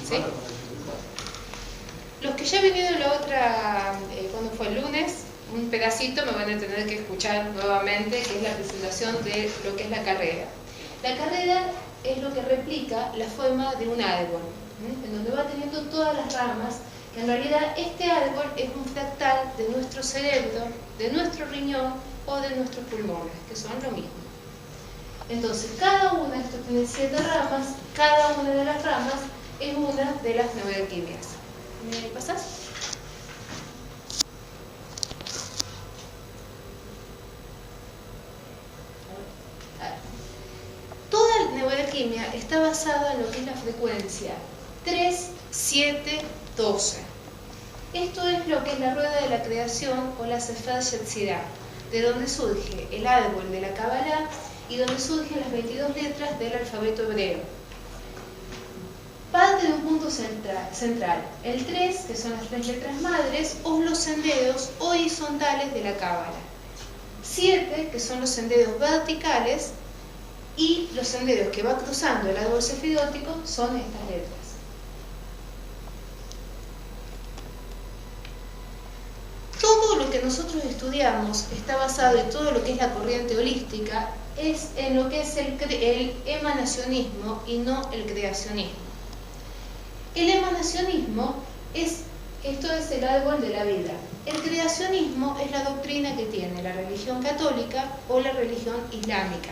¿sí? Los que ya vinieron la otra, cuando fue el lunes, un pedacito me van a tener que escuchar nuevamente, que es la presentación de lo que es la carrera. La carrera es lo que replica la forma de un árbol, en donde va teniendo todas las ramas, que en realidad este árbol es un fractal de nuestro cerebro, de nuestro riñón o de nuestros pulmones, que son lo mismo. Entonces, cada una, esto tiene 7 ramas, cada una de las ramas es una de las neuroalquimias. ¿Me pasás? Toda la neuroalquimia está basada en lo que es la frecuencia 3, 7, 12. Esto es lo que es la rueda de la creación o la Sefer Yetzirah, de donde surge el árbol de la Kabbalah y donde surgen las 22 letras del alfabeto hebreo. Parte de un punto central, el 3, que son las 3 letras madres, o los senderos horizontales de la Kabbalah. 7, que son los senderos verticales, y los senderos que va cruzando el árbol sefidótico son estas letras. Todo lo que nosotros estudiamos está basado en todo lo que es la corriente holística, es en lo que es el emanacionismo y no el creacionismo. El emanacionismo esto es el árbol de la vida. El creacionismo es la doctrina que tiene la religión católica o la religión islámica.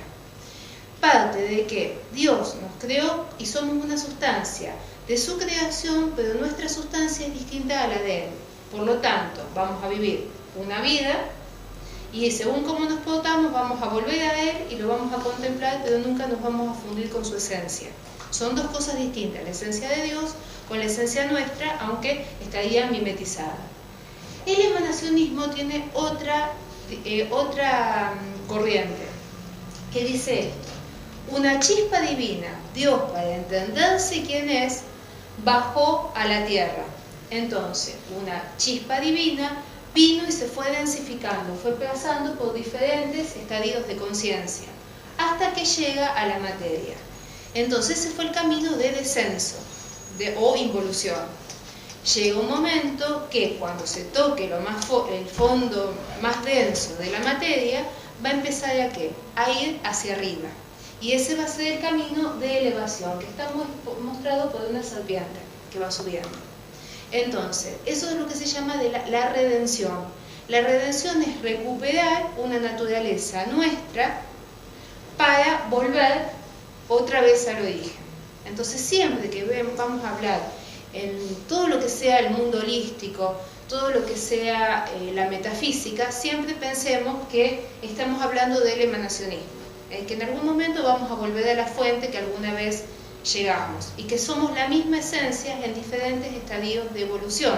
Parte de que Dios nos creó y somos una sustancia de su creación, pero nuestra sustancia es distinta a la de Él. Por lo tanto, vamos a vivir una vida y según cómo nos portamos vamos a volver a Él y lo vamos a contemplar, pero nunca nos vamos a fundir con su esencia. Son dos cosas distintas, la esencia de Dios con la esencia nuestra, aunque estaría mimetizada. El emanacionismo tiene otra corriente que dice esto: una chispa divina, Dios, para entenderse quién es, bajó a la tierra. Entonces, una chispa divina vino y se fue densificando, fue pasando por diferentes estadios de conciencia, hasta que llega a la materia. Entonces, ese fue el camino de descenso o involución. Llega un momento que cuando se toque el fondo más denso de la materia, va a empezar a ir hacia arriba. Y ese va a ser el camino de elevación, que está mostrado por una serpiente que va subiendo. Entonces, eso es lo que se llama de la redención. La redención es recuperar una naturaleza nuestra para volver otra vez al origen. Entonces, siempre que vamos a hablar en todo lo que sea el mundo holístico, todo lo que sea la metafísica, siempre pensemos que estamos hablando del emanacionismo, que en algún momento vamos a volver a la fuente que alguna vez llegamos y que somos la misma esencia en diferentes estadios de evolución.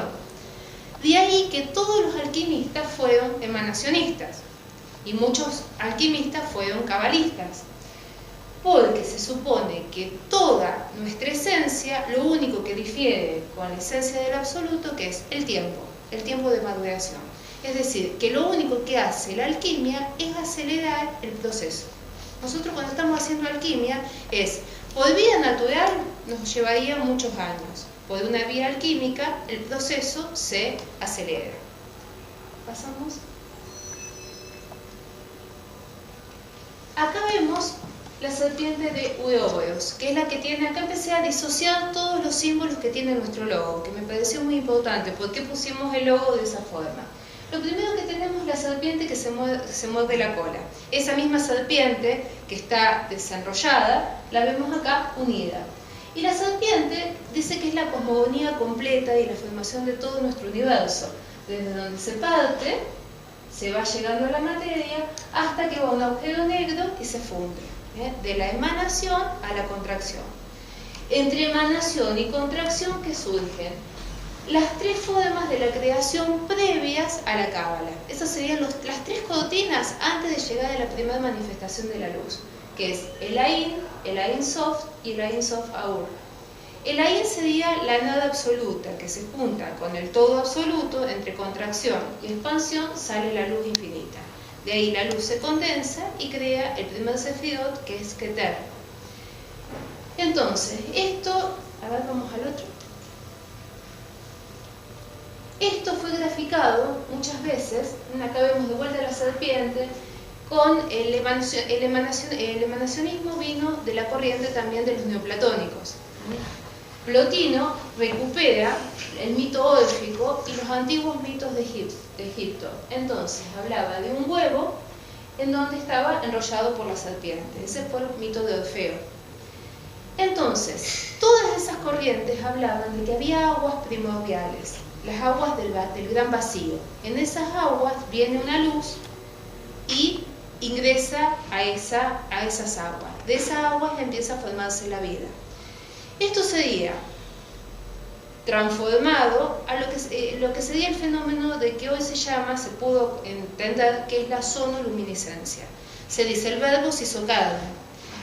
De ahí que todos los alquimistas fueron emanacionistas y muchos alquimistas fueron cabalistas, porque se supone que toda nuestra esencia, lo único que difiere con la esencia del absoluto, que es el tiempo de maduración. Es decir, que lo único que hace la alquimia es acelerar el proceso. Nosotros cuando estamos haciendo alquimia por vía natural nos llevaría muchos años. Por una vía alquímica el proceso se acelera. ¿Pasamos? Acá vemos la serpiente de Uroboros, que es la que tiene, acá empecé a disociar todos los símbolos que tiene nuestro logo, que me pareció muy importante. ¿Por qué pusimos el logo de esa forma? Lo primero que tenemos es la serpiente que se muerde la cola. Esa misma serpiente que está desenrollada, la vemos acá unida. Y la serpiente dice que es la cosmogonía completa y la formación de todo nuestro universo. Desde donde se parte, se va llegando a la materia, hasta que va a un agujero negro y se funde. De la emanación a la contracción. Entre emanación y contracción, ¿qué surgen? Las 3 formas de la creación previas a la Cábala. Esas serían las 3 cortinas antes de llegar a la primera manifestación de la luz, que es el Ain Sof y el Ain Sof Aur. El Ain sería la nada absoluta, que se junta con el todo absoluto. Entre contracción y expansión sale la luz infinita. De ahí la luz se condensa y crea el primer Sefirot, que es Keter. Entonces, esto, a ver, vamos al otro. Esto fue graficado muchas veces, acá vemos de vuelta a la serpiente, con el emanacionismo vino de la corriente también de los neoplatónicos. Plotino recupera el mito élfico y los antiguos mitos de Egipto. Entonces hablaba de un huevo en donde estaba enrollado por la serpiente. Ese fue el mito de Orfeo. Entonces, todas esas corrientes hablaban de que había aguas primordiales, las aguas del gran vacío. En esas aguas viene una luz y ingresa a esas aguas. De esas aguas empieza a formarse la vida. Esto sería transformado a lo que sería el fenómeno de que hoy se pudo entender que es la sonoluminiscencia. Se dice el verbo se hizo carne.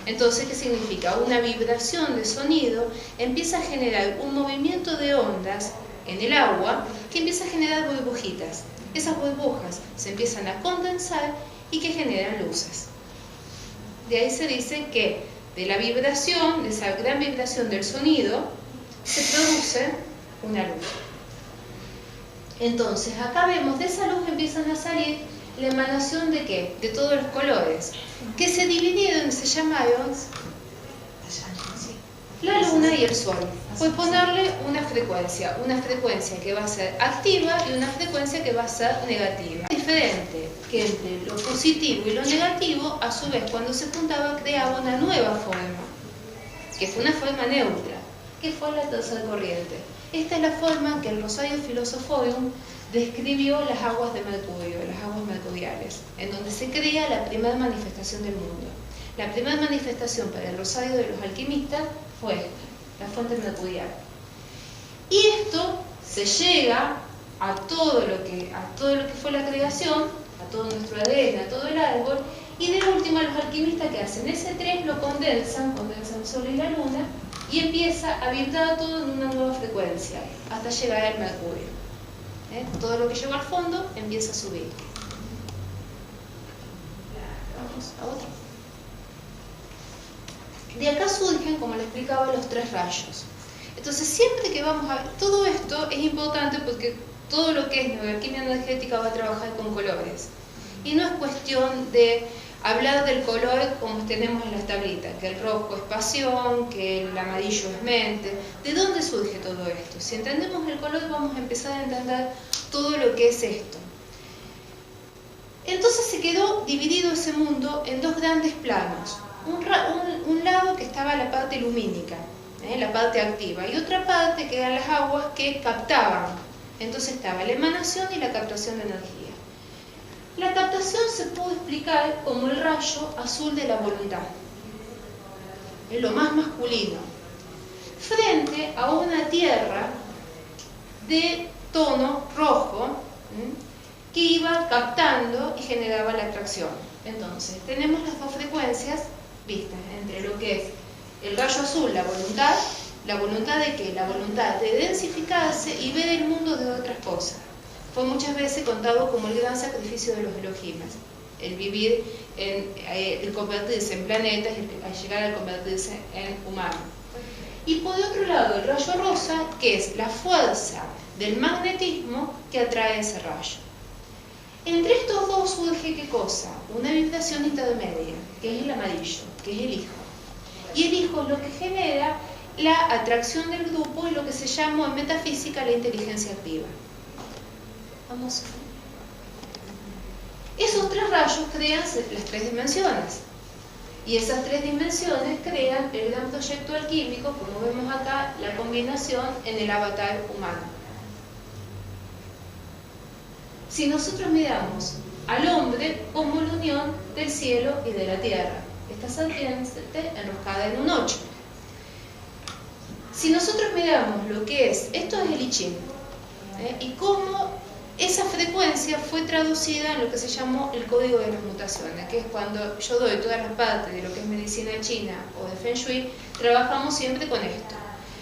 Entonces, ¿qué significa? Una vibración de sonido empieza a generar un movimiento de ondas en el agua que empieza a generar burbujitas. Esas burbujas se empiezan a condensar y que generan luces. De ahí se dice que de la vibración, de esa gran vibración del sonido, se produce una luz. Entonces, acá vemos, de esa luz empiezan a salir la emanación ¿de qué? De todos los colores, que se dividieron, se llamaron la luna y el sol. Pues ponerle una frecuencia que va a ser activa y una frecuencia que va a ser negativa. Diferente que entre lo positivo y lo negativo, a su vez cuando se juntaba creaba una nueva forma, que fue una forma neutra, que fue la tercera corriente. Esta es la forma que el Rosario Philosophorum describió las aguas de Mercurio, las aguas mercuriales, en donde se crea la primera manifestación del mundo. La primera manifestación para el Rosario de los alquimistas fue esta, la fuente mercurial. Y esto se llega a todo lo que fue la creación, a todo nuestro ADN, a todo el árbol, y de última los alquimistas que hacen ese 3 lo condensan el Sol y la Luna, y empieza a vibrar todo en una nueva frecuencia, hasta llegar al Mercurio. Todo lo que llegó al fondo empieza a subir. Vamos a otro. De acá surgen, como les explicaba, los 3 rayos. Entonces, siempre que vamos a ver, todo esto es importante porque todo lo que es neuroquímica energética va a trabajar con colores. Y no es cuestión de hablar del color como tenemos en las tablitas, que el rojo es pasión, que el amarillo es mente. ¿De dónde surge todo esto? Si entendemos el color, vamos a empezar a entender todo lo que es esto. Entonces se quedó dividido ese mundo en 2 grandes planos. Un lado que estaba la parte lumínica, la parte activa, y otra parte que eran las aguas que captaban. Entonces estaba la emanación y la captación de energía. La captación se puede explicar como el rayo azul de la voluntad. Es lo más masculino. Frente a una tierra de tono rojo, que iba captando y generaba la atracción. Entonces, tenemos las 2 frecuencias vistas entre lo que es el rayo azul, la voluntad de ¿qué? La voluntad de densificarse y ver el mundo de otras cosas. Fue muchas veces contado como el gran sacrificio de los Elohimas, el vivir, el convertirse en planetas y llegar a convertirse en humano. Y por otro lado, el rayo rosa, que es la fuerza del magnetismo que atrae ese rayo. Entre estos 2 surge ¿qué cosa? Una vibración intermedia, que es el amarillo, que es el hijo. Y el hijo es lo que genera la atracción del grupo y lo que se llama en metafísica la inteligencia activa. Vamos. Esos 3 rayos crean las 3 dimensiones. Y esas 3 dimensiones crean el gran proyecto alquímico, como vemos acá, la combinación en el avatar humano. Si nosotros miramos al hombre como la unión del cielo y de la tierra, esta serpiente enroscada en un 8. Si nosotros miramos lo que es, esto es el I Ching, y cómo esa frecuencia fue traducida en lo que se llamó el código de las mutaciones, que es cuando yo doy todas las partes de lo que es medicina china o de Feng Shui, trabajamos siempre con esto.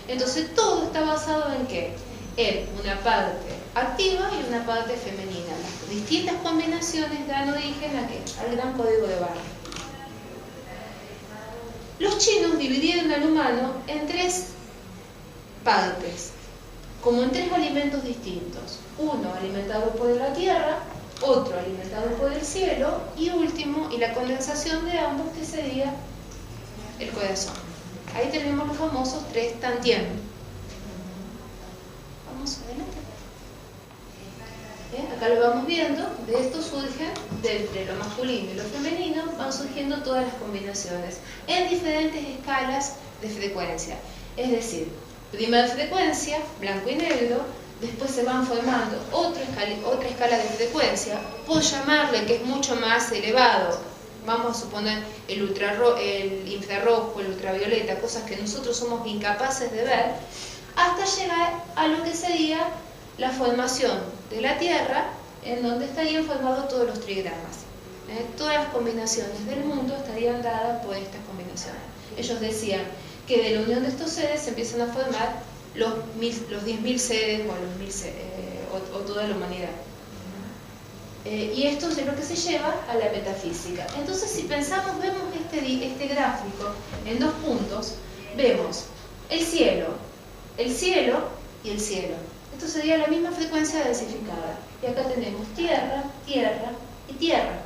Entonces todo está basado en ¿qué? En una parte activa y una parte femenina. Las distintas combinaciones dan origen ¿a qué? Al gran código de barra. Los chinos dividieron al humano en 3 partes. como en tres alimentos distintos. Uno alimentado por la tierra, otro alimentado por el cielo y último, y la condensación de ambos, que sería el corazón. Ahí tenemos los famosos tres tantiem. Vamos adelante. ¿Bien? Acá lo vamos viendo. De esto surgen, entre lo masculino y lo femenino, van surgiendo todas las combinaciones en diferentes escalas de frecuencia. Es decir, primera frecuencia, blanco y negro. Después se van formando otra escala de frecuencia, por llamarle, que es mucho más elevado. Vamos a suponer el infrarrojo, el ultravioleta, cosas que nosotros somos incapaces de ver, hasta llegar a lo que sería la formación de la Tierra, en donde estarían formados todos los trigramas. Todas las combinaciones del mundo estarían dadas por estas combinaciones. Ellos decían que de la unión de estos seres se empiezan a formar los 10.000 seres o toda la humanidad. Y esto es lo que se lleva a la metafísica. Entonces, si pensamos, vemos este gráfico en dos puntos, vemos el cielo y el cielo. Esto sería la misma frecuencia densificada. Y acá tenemos tierra, tierra y tierra.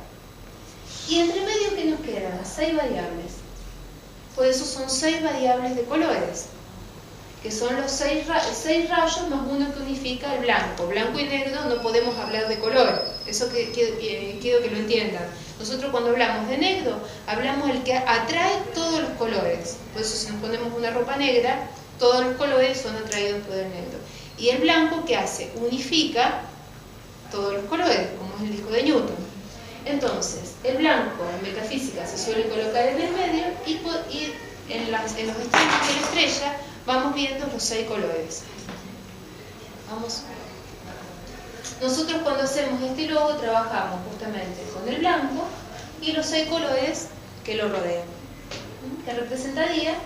Y entre medio, ¿qué nos quedan? Las 6 variables. Por eso son 6 variables de colores, que son los 6 rayos más uno que unifica el blanco. Blanco y negro no podemos hablar de color, eso quiero que lo entiendan. Nosotros cuando hablamos de negro, hablamos del que atrae todos los colores. Por eso si nos ponemos una ropa negra, todos los colores son atraídos por el negro. Y el blanco, ¿qué hace? Unifica todos los colores, como es el disco de Newton. Entonces, el blanco en metafísica se suele colocar en el medio y en los extremos de la estrella vamos viendo los 6 colores. Vamos. Nosotros cuando hacemos este logo trabajamos justamente con el blanco y los 6 colores que lo rodean, que representaría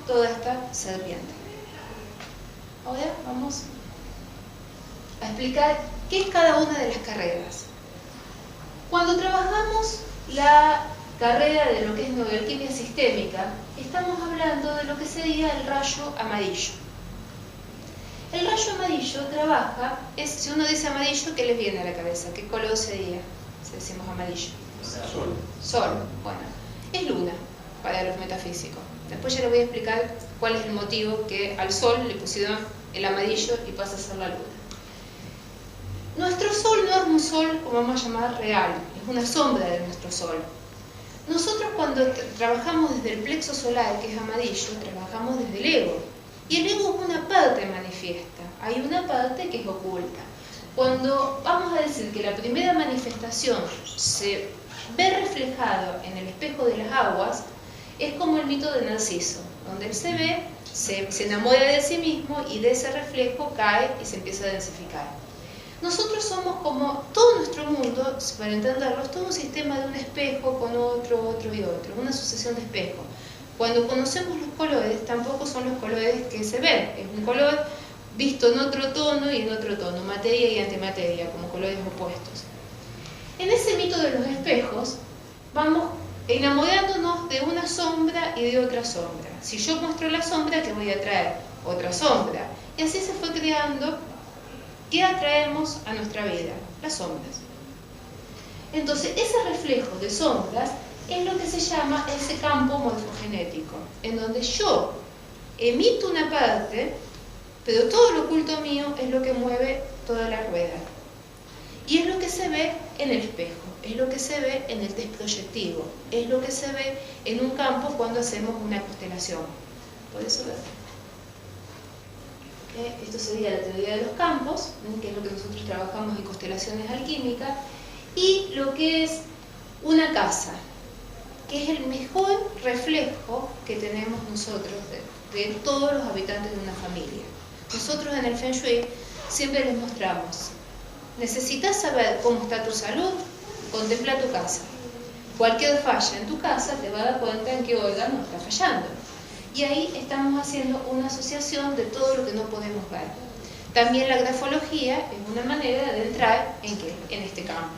toda esta serpiente. Ahora vamos a explicar qué es cada una de las carreras. Cuando trabajamos la carrera de lo que es bioquímica sistémica, estamos hablando de lo que sería el rayo amarillo. El rayo amarillo trabaja, si uno dice amarillo, ¿qué les viene a la cabeza? ¿Qué color sería si decimos amarillo? Sol. Sol, bueno, es luna para los metafísicos. Después ya les voy a explicar cuál es el motivo que al sol le pusieron el amarillo y pasa a ser la luna. Nuestro sol no es un sol, como vamos a llamar, real, es una sombra de nuestro sol. Nosotros cuando trabajamos desde el plexo solar, que es amarillo, trabajamos desde el ego. Y el ego es una parte manifiesta, hay una parte que es oculta. Cuando vamos a decir que la primera manifestación se ve reflejado en el espejo de las aguas, es como el mito de Narciso, donde él se ve, se enamora de sí mismo y de ese reflejo cae y se empieza a densificar. Nosotros somos como todo nuestro mundo, para entenderlo, es todo un sistema de un espejo con otro y otro, una sucesión de espejos. Cuando conocemos los colores, tampoco son los colores que se ven, es un color visto en otro tono y en otro tono, materia y antimateria, como colores opuestos. En ese mito de los espejos, vamos enamorándonos de una sombra y de otra sombra. Si yo muestro la sombra, te voy a traer otra sombra. Y así se fue creando. ¿Qué atraemos a nuestra vida? Las sombras. Entonces, ese reflejo de sombras es lo que se llama ese campo morfogenético, en donde yo emito una parte, pero todo lo oculto mío es lo que mueve toda la rueda. Y es lo que se ve en el espejo, es lo que se ve en el test proyectivo, es lo que se ve en un campo cuando hacemos una constelación. Por eso esto sería la teoría de los campos, que es lo que nosotros trabajamos en constelaciones alquímicas, y lo que es una casa, que es el mejor reflejo que tenemos nosotros de todos los habitantes de una familia. Nosotros en el Feng Shui siempre les mostramos: necesitas saber cómo está tu salud, contempla tu casa. Cualquier falla en tu casa te va a dar cuenta en qué órgano está fallando. Y ahí estamos haciendo una asociación de todo lo que no podemos ver. También la grafología es una manera de entrar en este campo.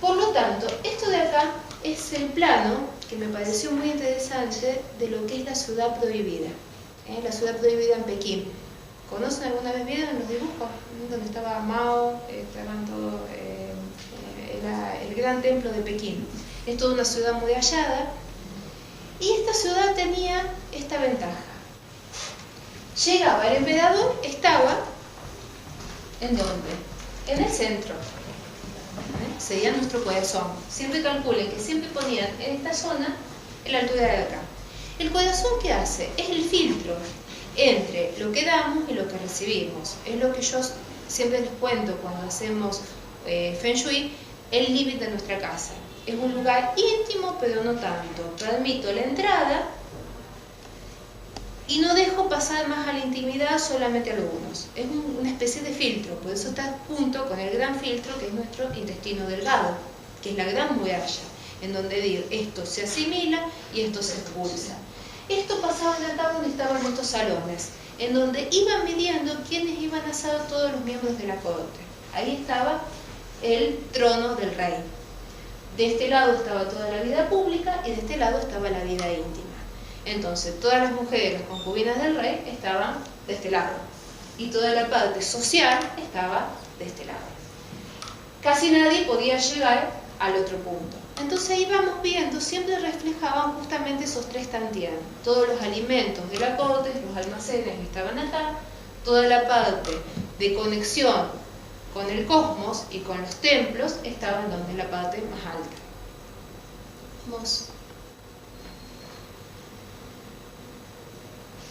Por lo tanto, esto de acá es el plano que me pareció muy interesante de lo que es la ciudad prohibida. la ciudad prohibida en Pekín. ¿Conocen alguna vez? ¿Vieron los dibujos? Donde estaba Mao, estaban todos, el gran templo de Pekín. Es toda una ciudad murallada. Y esta ciudad tenía esta ventaja. Llegaba el emperador, estaba ¿en dónde? En el centro. Sería nuestro corazón. Siempre calculen que siempre ponían en esta zona en la altura de acá. El corazón, ¿qué hace? Es el filtro entre lo que damos y lo que recibimos. Es lo que yo siempre les cuento cuando hacemos Feng Shui, el límite de nuestra casa. Es un lugar íntimo, pero no tanto. Permito la entrada y no dejo pasar más a la intimidad solamente a algunos. Es una especie de filtro, por eso está junto con el gran filtro que es nuestro intestino delgado, que es la gran muralla, en donde digo, esto se asimila y esto se expulsa. Esto pasaba en acá donde estaban estos salones, en donde iban midiendo quiénes iban a ser todos los miembros de la corte. Ahí estaba el trono del rey. De este lado estaba toda la vida pública y de este lado estaba la vida íntima. Entonces, todas las mujeres, las concubinas del rey, estaban de este lado. Y toda la parte social estaba de este lado. Casi nadie podía llegar al otro punto. Entonces ahí vamos viendo, siempre reflejaban justamente esos tres tantien. Todos los alimentos de la corte, los almacenes estaban acá, toda la parte de conexión con el cosmos y con los templos estaban donde en la parte más alta. Vamos.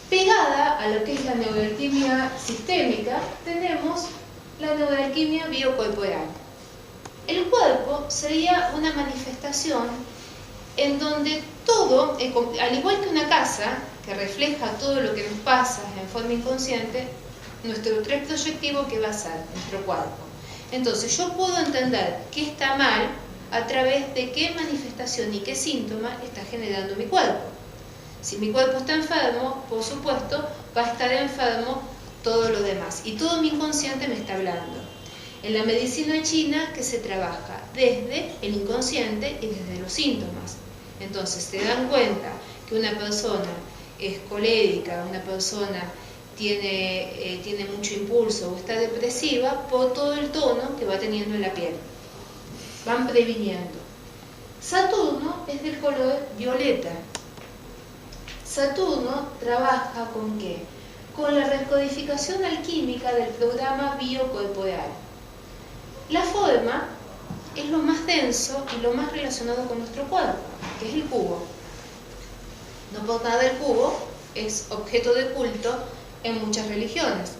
Pegada a lo que es la neuroalquimia sistémica, tenemos la neuroalquimia biocorporal. El cuerpo sería una manifestación en donde todo, al igual que una casa que refleja todo lo que nos pasa en forma inconsciente, nuestro tren proyectivo que va a ser nuestro cuerpo. Entonces yo puedo entender qué está mal a través de qué manifestación y qué síntoma está generando mi cuerpo. Si mi cuerpo está enfermo, por supuesto, va a estar enfermo todo lo demás. Y todo mi inconsciente me está hablando. En la medicina china, que se trabaja desde el inconsciente y desde los síntomas. Entonces, se dan cuenta que una persona es colérica, una persona tiene mucho impulso o está depresiva por todo el tono que va teniendo en la piel. Van previniendo. Saturno es del color violeta. Saturno trabaja ¿con qué? Con la recodificación alquímica del programa biocorporal. La forma es lo más denso y lo más relacionado con nuestro cuerpo, que es el cubo. No por nada el cubo es objeto de culto en muchas religiones.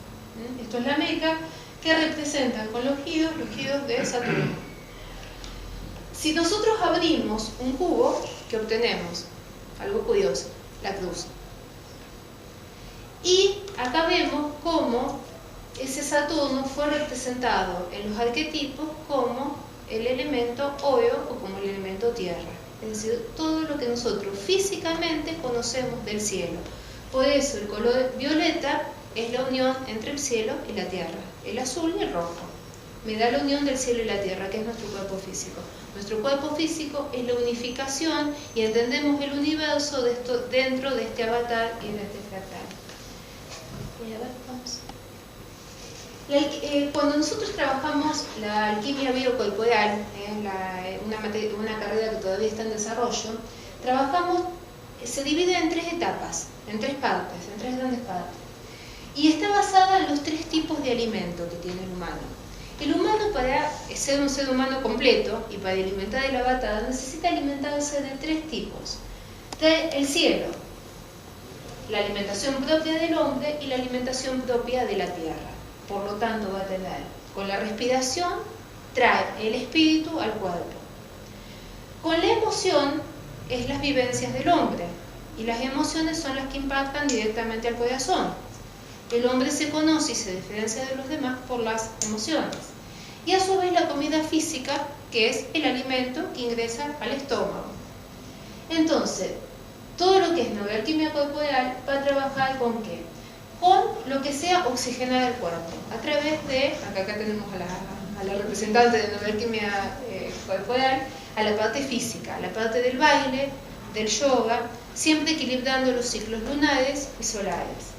Esto es la meca que representan con los giros de Saturno. Si nosotros abrimos un cubo, ¿qué obtenemos? Algo curioso. La cruz. Y acá vemos cómo ese Saturno fue representado en los arquetipos como el elemento oro o como el elemento tierra. Es decir, todo lo que nosotros físicamente conocemos del cielo. Por eso el color violeta es la unión entre el cielo y la tierra. El azul y el rojo. Me da la unión del cielo y la tierra, que es nuestro cuerpo físico. Nuestro cuerpo físico es la unificación y entendemos el universo dentro de este avatar y de este fractal. Cuando nosotros trabajamos la alquimia biocorporal, una carrera que todavía está en desarrollo, se divide en tres etapas, en tres partes, en tres grandes partes. Y está basada en los tres tipos de alimento que tiene el humano. El humano, para ser un ser humano completo y para alimentar el avatar, necesita alimentarse de tres tipos. El cielo, la alimentación propia del hombre y la alimentación propia de la tierra. Por lo tanto, va a tener, con la respiración, trae el espíritu al cuerpo. Con la emoción, es las vivencias del hombre. Y las emociones son las que impactan directamente al corazón. El hombre se conoce y se diferencia de los demás por las emociones. Y a su vez la comida física, que es el alimento que ingresa al estómago. Entonces, todo lo que es neuroalquimia corporal va a trabajar ¿con qué? Con lo que sea oxigenar el cuerpo. A través de, acá tenemos a la representante de neuroalquimia corporal, a la parte física, a la parte del baile, del yoga, siempre equilibrando los ciclos lunares y solares.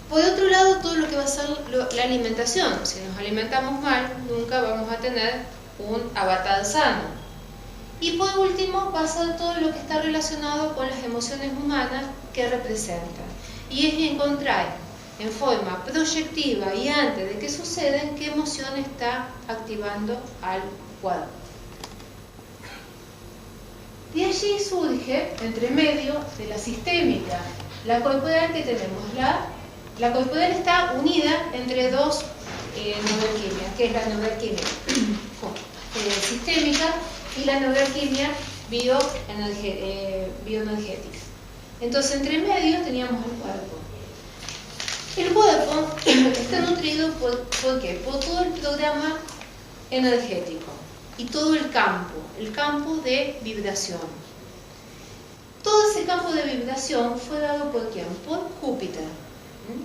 Por otro lado, todo lo que va a ser la alimentación. Si nos alimentamos mal, nunca vamos a tener un avatar sano. Y por último, va a ser todo lo que está relacionado con las emociones humanas que representan. Y es encontrar en forma proyectiva y antes de que suceden qué emoción está activando al cuerpo. De allí surge, entre medio de la sistémica, la corporal que tenemos. La corporal está unida entre dos neuroquimias, que es la neuroquimia sistémica y la neuroquimia bioenergética. Entonces, entre medio teníamos el cuerpo. El cuerpo está nutrido ¿por qué? Por todo el programa energético y todo el campo de vibración. Todo ese campo de vibración fue dado ¿por quién? Por Júpiter,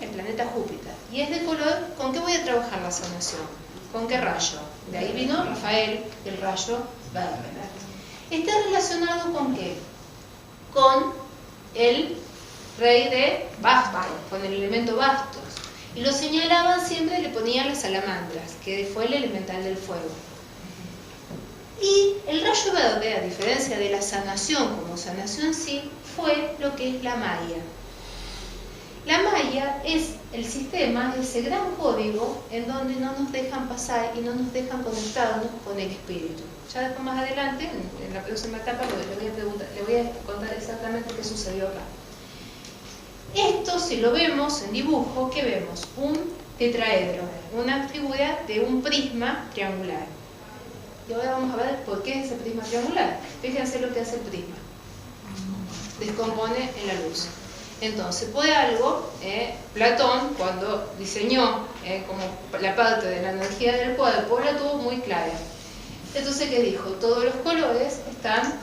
el planeta Júpiter. Y es de color, ¿con qué voy a trabajar la sanación? ¿Con qué rayo? De ahí vino Rafael, el rayo verde. Está relacionado ¿con qué? Con el rey de Bastos, con el elemento Bastos. Y lo señalaban siempre, le ponían las salamandras, que fue el elemental del fuego. Y el rayo verde, a diferencia de la sanación como sanación sí, fue lo que es la Maya. La Maya es el sistema, ese gran código en donde no nos dejan pasar y no nos dejan conectarnos con el espíritu. Ya después más adelante, en la próxima etapa, le voy a contar exactamente qué sucedió acá. Esto, si lo vemos en dibujo, ¿qué vemos? Un tetraedro, una figura de un prisma triangular. Y ahora vamos a ver por qué es ese prisma triangular. Fíjense lo que hace el prisma. Descompone en la luz. Entonces, por algo, Platón, cuando diseñó como la parte de la energía del cuerpo, la tuvo muy clara. Entonces, ¿qué dijo? Todos los colores están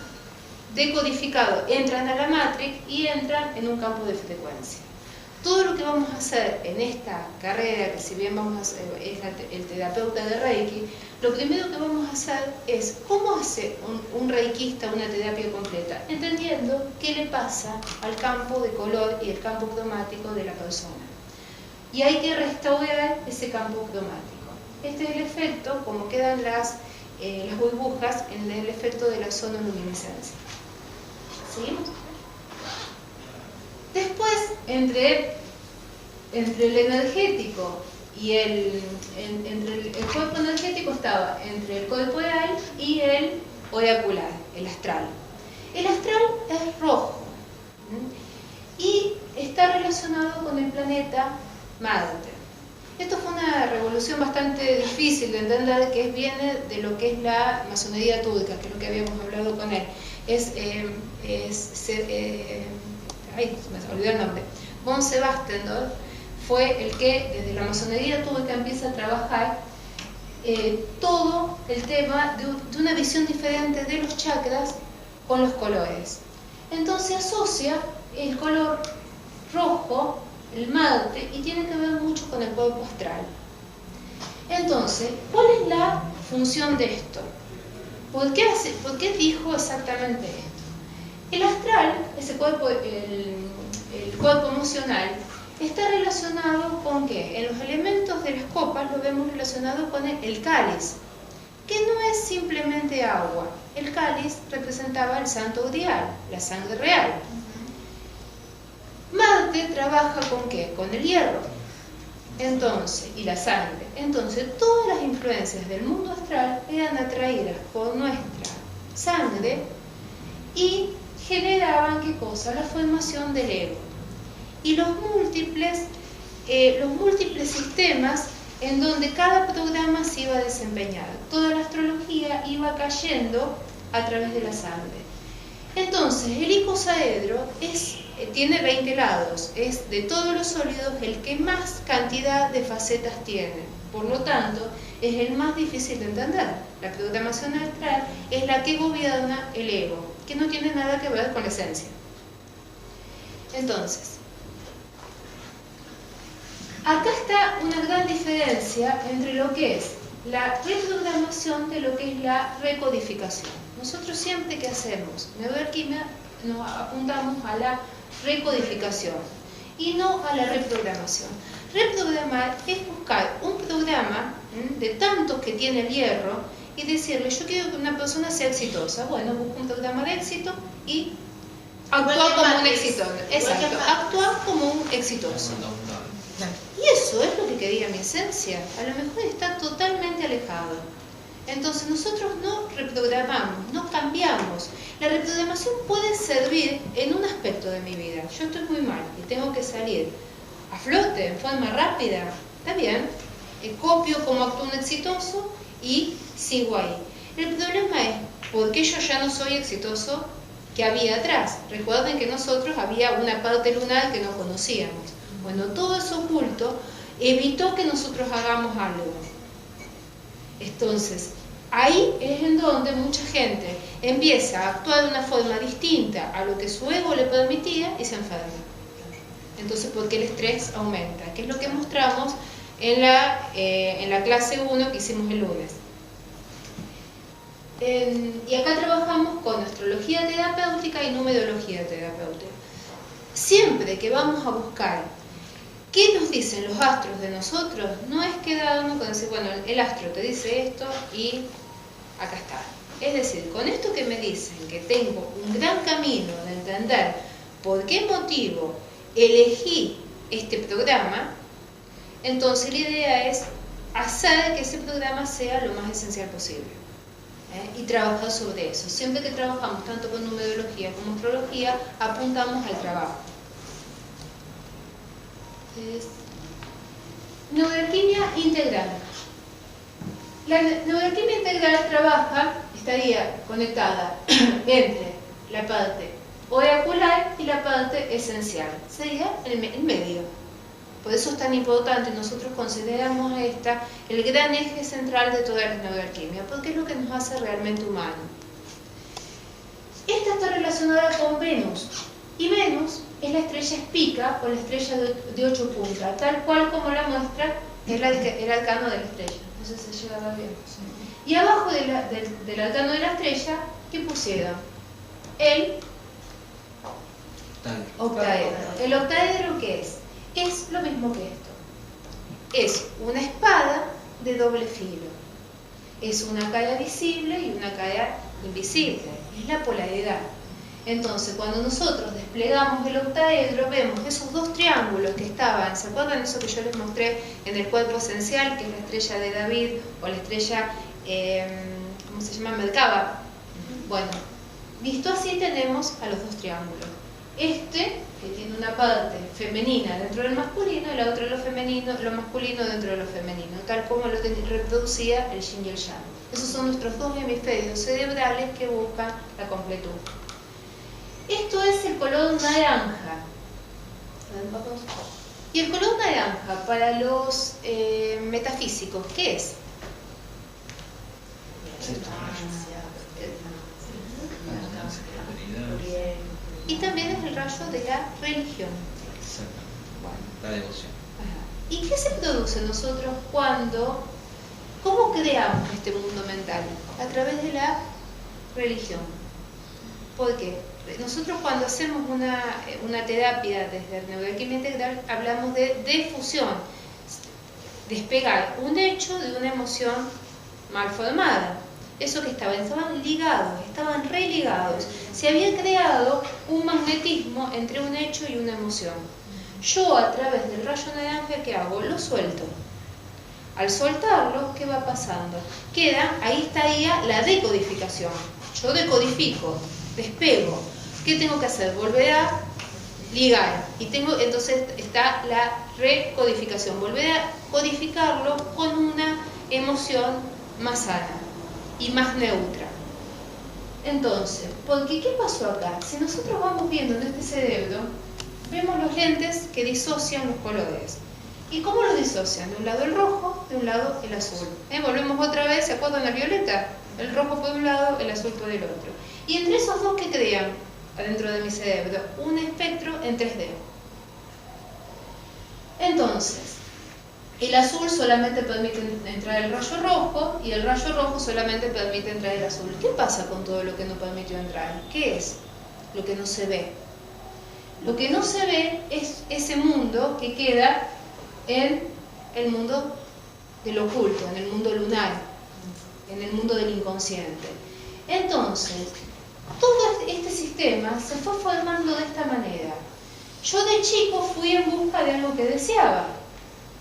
decodificados, entran a la matrix y entran en un campo de frecuencia. Todo lo que vamos a hacer en esta carrera, que si bien vamos a hacer, es el terapeuta de Reiki, lo primero que vamos a hacer es cómo hace un reikista una terapia completa, entendiendo qué le pasa al campo de color y el campo cromático de la persona. Y hay que restaurar ese campo cromático. Este es el efecto, como quedan las burbujas en el efecto de la sonoluminiscencia. ¿Seguimos? Después, entre el energético y el cuerpo energético estaba entre el corporal y el oracular, el astral. El astral es rojo y está relacionado con el planeta Marte. Esto fue una revolución bastante difícil de entender, que viene de lo que es la masonería turca, que es lo que habíamos hablado con él. Me olvidé el nombre. Von Sebastendorf fue el que desde la masonería turca empieza a trabajar todo el tema de una visión diferente de los chakras con los colores. Entonces asocia el color rojo, el Marte, y tiene que ver mucho con el cuerpo astral. Entonces, ¿cuál es la función de esto? ¿Por qué dijo exactamente esto? El astral, ese cuerpo, el cuerpo emocional, está relacionado con ¿qué? En los elementos de las copas lo vemos relacionado con el cáliz, que no es simplemente agua. El cáliz representaba el santo grial, la sangre real. Marte trabaja con ¿qué? Con el hierro. Entonces, y la sangre. Entonces, todas las influencias del mundo astral eran atraídas por nuestra sangre y generaban ¿qué cosa? La formación del ego. Y los múltiples sistemas en donde cada programa se iba a desempeñar. Toda la astrología iba cayendo a través de la sangre. Entonces, el icosaedro tiene 20 lados, es de todos los sólidos el que más cantidad de facetas tiene. Por lo tanto, es el más difícil de entender. La programación astral es la que gobierna el ego, que no tiene nada que ver con la esencia. Entonces, acá está una gran diferencia entre lo que es la reprogramación de lo que es la recodificación. nosotros siempre que hacemos neuroalquimia nos apuntamos a la recodificación y no a la reprogramación. Reprogramar es buscar un programa de tantos que tiene el hierro y decirle, yo quiero que una persona sea exitosa. Bueno, busco un programa de éxito y actúa como un exitoso. Exacto, actúa como un exitoso. Y eso es lo que quería mi esencia. A lo mejor está totalmente alejado. Entonces nosotros no reprogramamos, no cambiamos. La reprogramación puede servir en un aspecto de mi vida. Yo estoy muy mal y tengo que salir a flote en forma rápida. Está bien, copio cómo actúa un exitoso y sigo ahí. El problema es, ¿por qué yo ya no soy exitoso que había atrás? Recuerden que nosotros había una parte lunar que no conocíamos. Bueno, todo eso oculto evitó que nosotros hagamos algo. Entonces, ahí es en donde mucha gente empieza a actuar de una forma distinta a lo que su ego le permitía y se enferma. Entonces, porque el estrés aumenta, que es lo que mostramos en la clase 1 que hicimos el lunes. Y acá trabajamos con astrología terapéutica y numerología terapéutica. Siempre que vamos a buscar qué nos dicen los astros de nosotros, no es quedarnos con decir, bueno, el astro te dice esto y acá está. Es decir, con esto que me dicen que tengo un gran camino de entender por qué motivo elegí este programa, entonces la idea es hacer que ese programa sea lo más esencial posible. Y trabajar sobre eso. Siempre que trabajamos tanto con numerología como astrología, apuntamos al trabajo. Neuroalquimia integral. La neuroalquimia integral estaría conectada entre la parte oracular y la parte esencial. Sería el medio. Por eso es tan importante, nosotros consideramos esta el gran eje central de toda la neuroalquimia, porque es lo que nos hace realmente humanos. Esta está relacionada con Venus, y Venus es la estrella espica o la estrella de 8 puntas, tal cual como la muestra el arcano de la estrella. Eso se llega a ver bien. Y abajo del arcano de la estrella, ¿qué pusieron? El octaedro. ¿El octaedro qué es? Es lo mismo que esto. Es una espada de doble filo. Es una cara visible y una cara invisible. Es la polaridad. Entonces, cuando nosotros desplegamos el octaedro, vemos esos dos triángulos que estaban, ¿se acuerdan eso que yo les mostré en el cuerpo esencial, que es la estrella de David o la estrella, ¿cómo se llama? Merkaba. Bueno, visto así tenemos a los dos triángulos. Este, que tiene una parte femenina dentro del masculino y la otra lo masculino dentro de lo femenino, tal como lo reproducía el yin y el yang. Esos son nuestros dos hemisferios cerebrales que buscan la completud. Esto es el color naranja. Y el color naranja para los metafísicos, ¿qué es? Y también es el rayo de la religión. Bueno, la devoción. ¿Y qué se produce nosotros cómo creamos este mundo mental? A través de la religión. ¿Por qué? Nosotros cuando hacemos una terapia desde la neuroalquimia integral hablamos de defusión, despegar un hecho de una emoción mal formada. Eso que estaban ligados, estaban religados. Se había creado un magnetismo entre un hecho y una emoción. Yo a través del rayo naranja, ¿qué hago? Lo suelto. Al soltarlo, ¿qué va pasando? Ahí estaría la decodificación. Yo decodifico, despego. ¿Qué tengo que hacer? Volver a ligar. Entonces está la recodificación. Volver a codificarlo con una emoción más sana y más neutra. Entonces, porque ¿qué pasó acá? Si nosotros vamos viendo en este cerebro, vemos los lentes que disocian los colores. ¿Y cómo los disocian? De un lado el rojo, de un lado el azul. Volvemos otra vez, ¿se acuerdan del violeta? El rojo por un lado, el azul por el otro. Y entre esos dos, ¿qué crean adentro de mi cerebro? Un espectro en 3D. Entonces, El azul solamente permite entrar el rayo rojo y el rayo rojo solamente permite entrar el azul. ¿Qué pasa con todo lo que no permitió entrar? ¿Qué es? Lo que no se ve. Lo que no se ve es ese mundo que queda en el mundo del oculto, en el mundo lunar, en el mundo del inconsciente. Entonces, todo este sistema se fue formando de esta manera. Yo de chico fui en busca de algo que deseaba,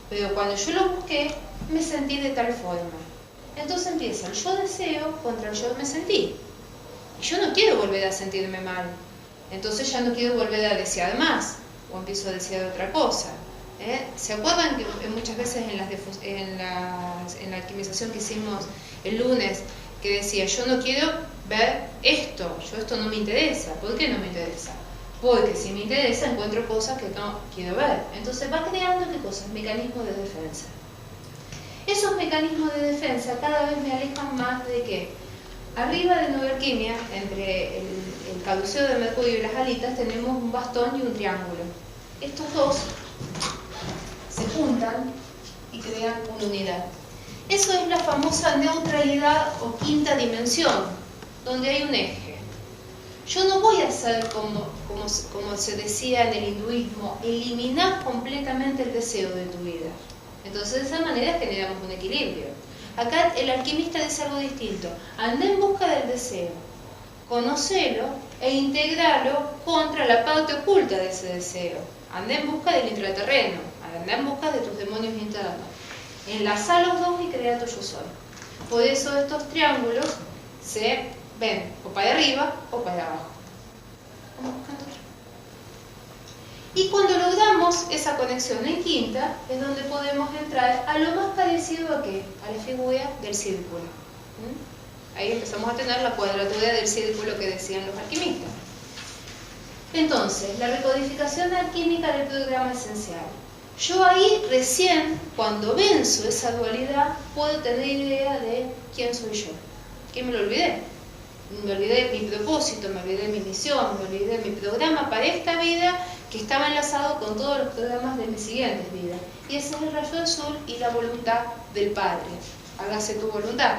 pero cuando yo lo busqué, me sentí de tal forma. Entonces empieza el yo deseo contra el yo me sentí. Y yo no quiero volver a sentirme mal. Entonces ya no quiero volver a desear más, o empiezo a desear otra cosa. ¿Se acuerdan que muchas veces en la alquimización que hicimos el lunes, que decía, yo no quiero ver esto no me interesa? ¿Por qué no me interesa? Porque si me interesa encuentro cosas que no quiero ver. Entonces va creando, ¿qué cosas? Mecanismos de defensa. Esos mecanismos de defensa cada vez me alejan más de que arriba de Neuroalquimia, entre el caduceo de Mercurio y las alitas, tenemos un bastón y un triángulo. Estos dos se juntan y crean una unidad. Eso es la famosa neutralidad o quinta dimensión, donde hay un eje. Yo no voy a hacer como se decía en el hinduismo, eliminar completamente el deseo de tu vida. Entonces de esa manera generamos un equilibrio. Acá el alquimista dice algo distinto. Anda en busca del deseo, conocelo e integralo contra la parte oculta de ese deseo. Anda en busca del intraterreno, anda en busca de tus demonios internos. Enlazá los dos y crea tu yo soy. Por eso estos triángulos se ven o para arriba o para abajo. Vamos buscando otro. Y cuando logramos esa conexión en quinta, es donde podemos entrar a lo más parecido a ¿qué? A la figura del círculo. Ahí empezamos a tener la cuadratura del círculo que decían los alquimistas. Entonces, la recodificación alquímica del programa esencial. Yo ahí recién, cuando venzo esa dualidad, puedo tener idea de quién soy yo. ¿Qué me lo olvidé? Me olvidé de mi propósito, me olvidé de mi misión, me olvidé de mi programa para esta vida, que estaba enlazado con todos los programas de mis siguientes vidas. Y ese es el rayo azul y la voluntad del Padre. Hágase tu voluntad.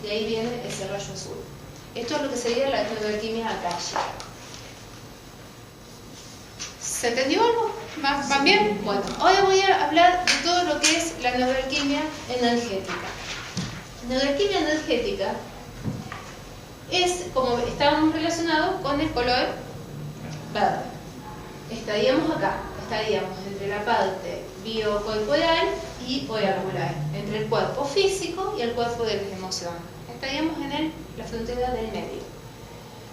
De ahí viene ese rayo azul. Esto es lo que sería la neuroalquimia akáshica. ¿Se entendió algo? ¿Van bien? Bueno, ahora voy a hablar de todo lo que es la neuroalquimia energética. Neuroalquimia energética es, como estábamos relacionados con el color verde. Estaríamos acá, estaríamos entre la parte biocorporal y oracular, entre el cuerpo físico y el cuerpo de las emociones. Estaríamos en la frontera del medio.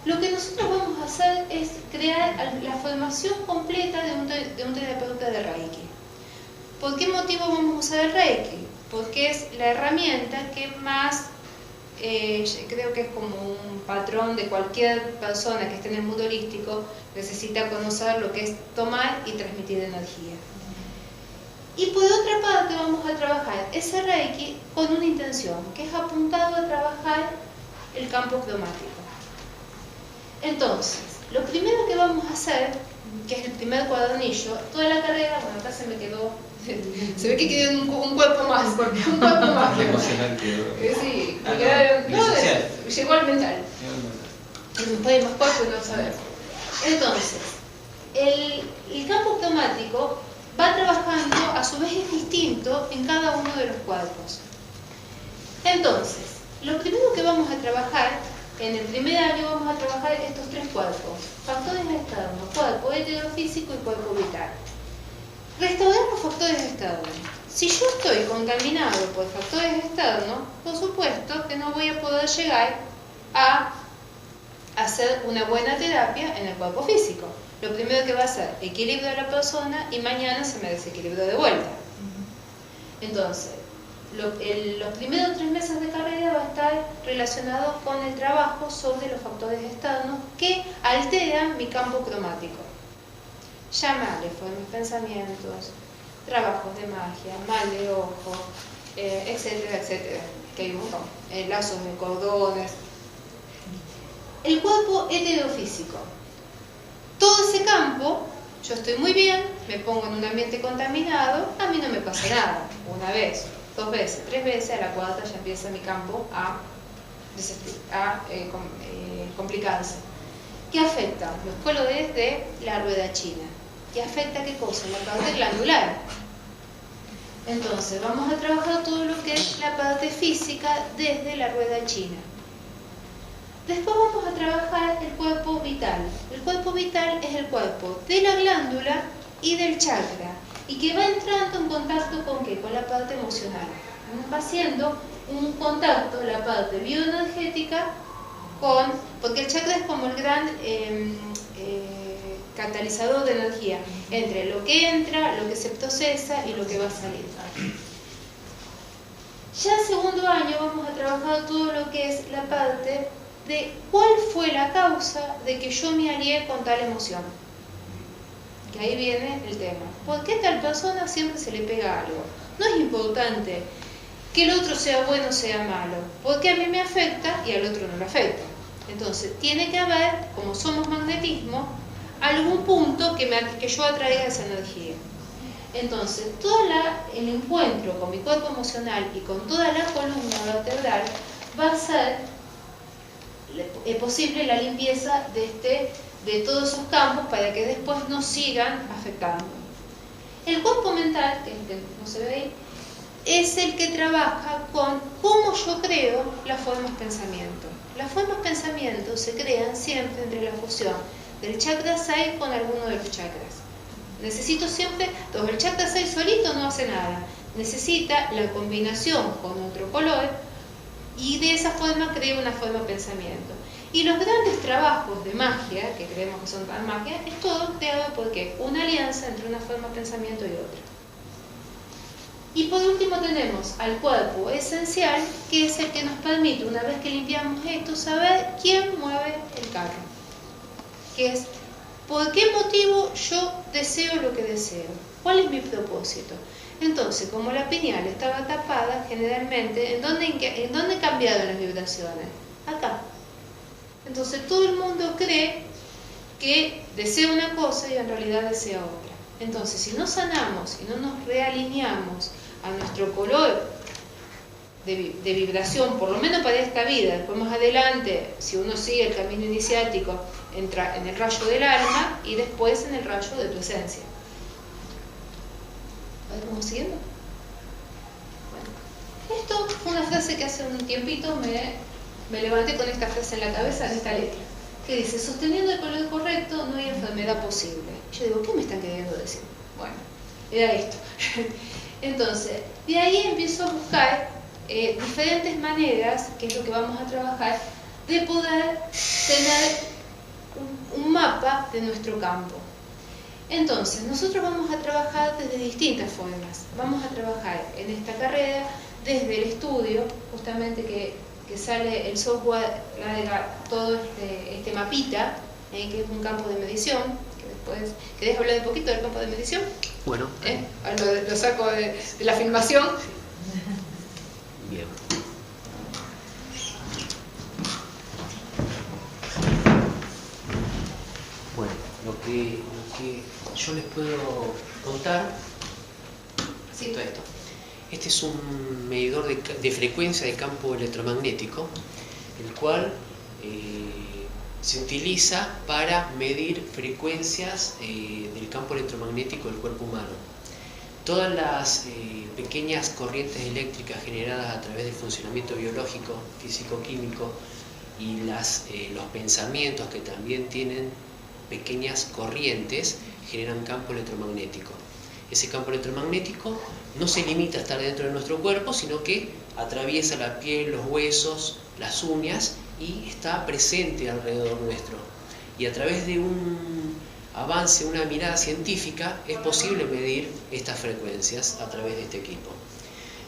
Lo que nosotros vamos a hacer es crear la formación completa de un terapeuta de Reiki. ¿Por qué motivo vamos a usar el Reiki? Porque es la herramienta que más, creo que es como un patrón de cualquier persona que esté en el mundo holístico, necesita conocer lo que es tomar y transmitir energía. Y por otra parte vamos a trabajar ese Reiki con una intención, que es apuntado a trabajar el campo cromático. Entonces, lo primero que vamos a hacer, que es el primer cuadernillo, toda la carrera, bueno, acá se me quedó, se ve que quedó un cuerpo más, un cuerpo más. Emocional quedó. Sí, me quedaron, no, llegó al mental. Después hay más cuerpo y no sabemos. Entonces, el campo cromático va trabajando, a su vez es distinto en cada uno de los cuerpos. Entonces, lo primero que vamos a trabajar, en el primer año vamos a trabajar estos tres cuerpos, factores externos, cuerpo heterofísico y cuerpo vital. Restaurar los factores externos. Si yo estoy contaminado por factores externos, por supuesto que no voy a poder llegar a hacer una buena terapia en el cuerpo físico. Lo primero que va a hacer, equilibrio de la persona y mañana se me desequilibró de vuelta. Entonces, los primeros 3 meses de carrera va a estar relacionado con el trabajo sobre los factores externos que alteran mi campo cromático. Llamarle formas, pensamientos, trabajos de magia, mal de ojo, etcétera, etcétera, que hay un montón, lazos de cordones. El cuerpo heterofísico. Todo ese campo yo estoy muy bien, me pongo en un ambiente contaminado, a mí no me pasa nada. Una vez, 2 veces, 3 veces, a la cuarta ya empieza mi campo a complicarse. ¿Qué afecta? Los colores de la rueda china. ¿Qué afecta qué cosa? La parte glandular. Entonces, vamos a trabajar todo lo que es la parte física desde la rueda china. Después vamos a trabajar el cuerpo vital. El cuerpo vital es el cuerpo de la glándula y del chakra, y que va entrando en contacto con ¿qué? Con la parte emocional. Va haciendo un contacto, la parte bioenergética, porque el chakra es como el gran catalizador de energía, entre lo que entra, lo que se procesa y lo que va a salir. Ya en segundo año vamos a trabajar todo lo que es la parte de cuál fue la causa de que yo me alié con tal emoción. Que ahí viene el tema. ¿Por qué tal persona siempre se le pega algo? No es importante que el otro sea bueno o sea malo, porque a mí me afecta y al otro no le afecta. Entonces, tiene que haber, como somos magnetismo, algún punto que yo atraiga esa energía. Entonces, todo el encuentro con mi cuerpo emocional y con toda la columna vertebral va a ser posible la limpieza de todos esos campos para que después no sigan afectando. El cuerpo mental, que no se ve ahí, es el que trabaja con cómo yo creo las formas pensamiento. Las formas pensamiento se crean siempre entre la fusión del chakra 6 con alguno de los chakras. Necesito siempre, entonces el chakra 6 solito no hace nada, necesita la combinación con otro color y de esa forma creo una forma pensamiento. Y los grandes trabajos de magia, que creemos que son tan magia, es todo creado porque una alianza entre una forma pensamiento y otra. Y por último tenemos al cuerpo esencial, que es el que nos permite, una vez que limpiamos esto, saber quién mueve el carro. Que es, ¿por qué motivo yo deseo lo que deseo? ¿Cuál es mi propósito? Entonces, como la pineal estaba tapada, generalmente, ¿en dónde cambiaron las vibraciones? Acá. Entonces, todo el mundo cree que desea una cosa y en realidad desea otra. Entonces, si no sanamos y no nos realineamos a nuestro color de vibración, por lo menos para esta vida, después más adelante, si uno sigue el camino iniciático, entra en el rayo del alma y después en el rayo de tu esencia. ¿Vamos siguiendo? Bueno, esto fue una frase que hace un tiempito me levanté con esta frase en la cabeza, en esta letra, que dice: sosteniendo el color correcto no hay enfermedad posible. Y yo digo, ¿qué me están queriendo decir? Bueno, era esto. Entonces, de ahí empiezo a buscar diferentes maneras, que es lo que vamos a trabajar, de poder tener un mapa de nuestro campo. Entonces, nosotros vamos a trabajar desde distintas formas. Vamos a trabajar en esta carrera desde el estudio, justamente que sale el software, todo este mapita, que es un campo de medición, que después, ¿querés hablar un poquito del campo de medición? Bueno. Lo saco de la filmación. Bien. Bueno, lo que yo les puedo contar, Sí. todo esto. Este es un medidor de frecuencia de campo electromagnético, el cual se utiliza para medir frecuencias del campo electromagnético del cuerpo humano. Todas las pequeñas corrientes eléctricas generadas a través del funcionamiento biológico, físico-químico y los pensamientos, que también tienen pequeñas corrientes, generan campo electromagnético. Ese campo electromagnético no se limita a estar dentro de nuestro cuerpo, sino que atraviesa la piel, los huesos, las uñas y está presente alrededor nuestro. Y a través de un avance, una mirada científica, es posible medir estas frecuencias a través de este equipo.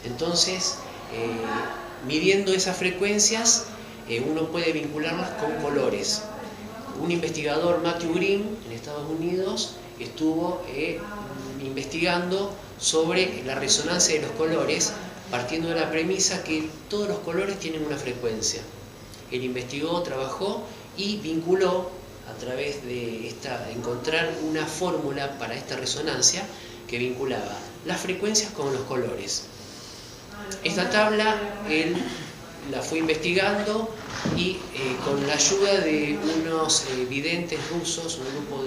Entonces, midiendo esas frecuencias, uno puede vincularlas con colores. Un investigador, Matthew Green, en Estados Unidos, estuvo investigando sobre la resonancia de los colores, partiendo de la premisa que todos los colores tienen una frecuencia. Él investigó, trabajó y vinculó a través de encontrar una fórmula para esta resonancia que vinculaba las frecuencias con los colores. Esta tabla él la fue investigando y con la ayuda de unos videntes rusos, un grupo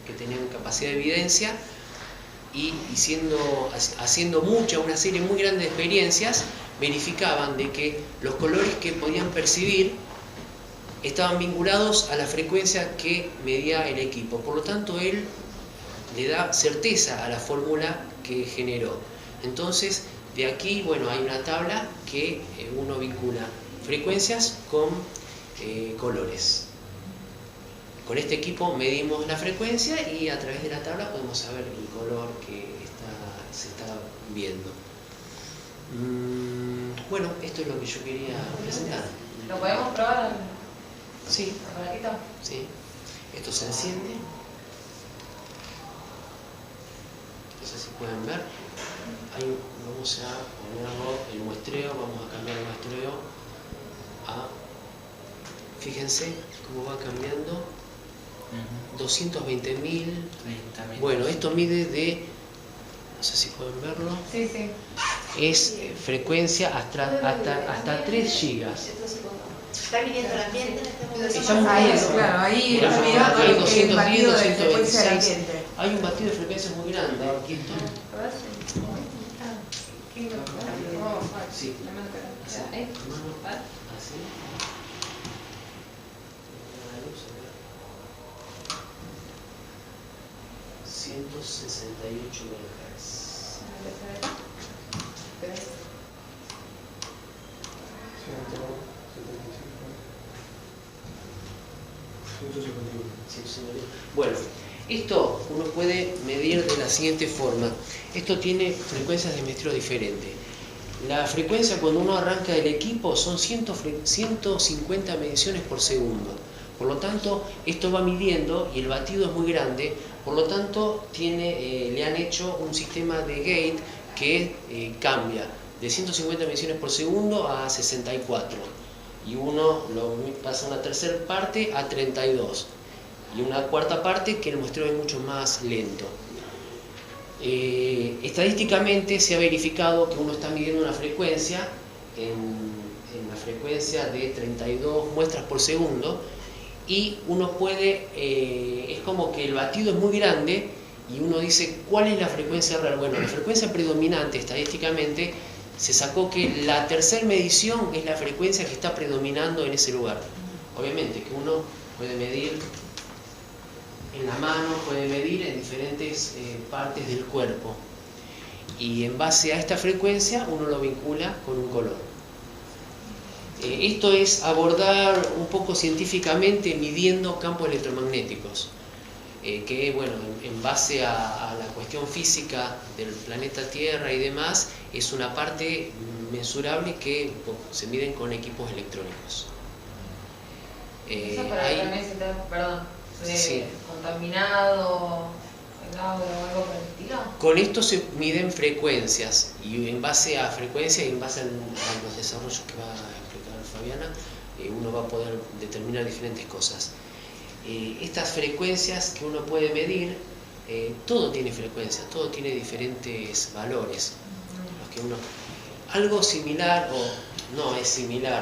que tenían capacidad de evidencia, y haciendo una serie muy grande de experiencias, verificaban de que los colores que podían percibir estaban vinculados a la frecuencia que medía el equipo. Por lo tanto, él le da certeza a la fórmula que generó. Entonces, de aquí, bueno, hay una tabla que uno vincula frecuencias con colores. Con este equipo medimos la frecuencia y a través de la tabla podemos saber el color que se está viendo. Bueno, esto es lo que yo quería presentar. ¿Lo podemos probar? Sí. ¿El aparatito? Sí. Esto se enciende. No sé si pueden ver. Ahí vamos a ponerlo el muestreo, vamos a cambiar el muestreo a, fíjense cómo va cambiando, 220.000. Bueno, esto mide de, no sé si pueden verlo, Sí, sí. es frecuencia hasta 3 gigas. ¿Está midiendo el ambiente en este momento? Estamos Ahí, viendo. claro, ahí Mirá, está mirando hay el 210, batido de frecuencia del 226. ambiente. Hay un batido de frecuencias muy grande. Aquí está. Sí. Ahí. Así. 168 MHz. Bueno, esto uno puede medir de la siguiente forma. Esto tiene frecuencias de muestreo diferentes. La frecuencia cuando uno arranca el equipo son 150 mediciones por segundo. Por lo tanto, esto va midiendo y el batido es muy grande. Por lo tanto, le han hecho un sistema de gate que cambia de 150 mediciones por segundo a 64. Y uno lo pasa una tercera parte a 32. Y una cuarta parte que el muestreo es mucho más lento. Estadísticamente se ha verificado que uno está midiendo una frecuencia en la frecuencia de 32 muestras por segundo y uno puede, es como que el batido es muy grande y uno dice ¿cuál es la frecuencia real? Bueno, la frecuencia predominante estadísticamente se sacó que la tercera medición es la frecuencia que está predominando en ese lugar. Obviamente que uno puede medir en la mano, puede medir en diferentes partes del cuerpo y en base a esta frecuencia uno lo vincula con un color. Esto es abordar un poco científicamente midiendo campos electromagnéticos que bueno, en base a la cuestión física del planeta Tierra y demás es una parte mensurable que se miden con equipos electrónicos. Eso para también se está, perdón, Sí. contaminado, el agua o algo por el estilo. Con esto se miden frecuencias y en base a frecuencias y en base a los desarrollos que va a explicar Fabiana, uno va a poder determinar diferentes cosas. Estas frecuencias que uno puede medir, todo tiene frecuencias, todo tiene diferentes valores. Los que algo similar o no es similar.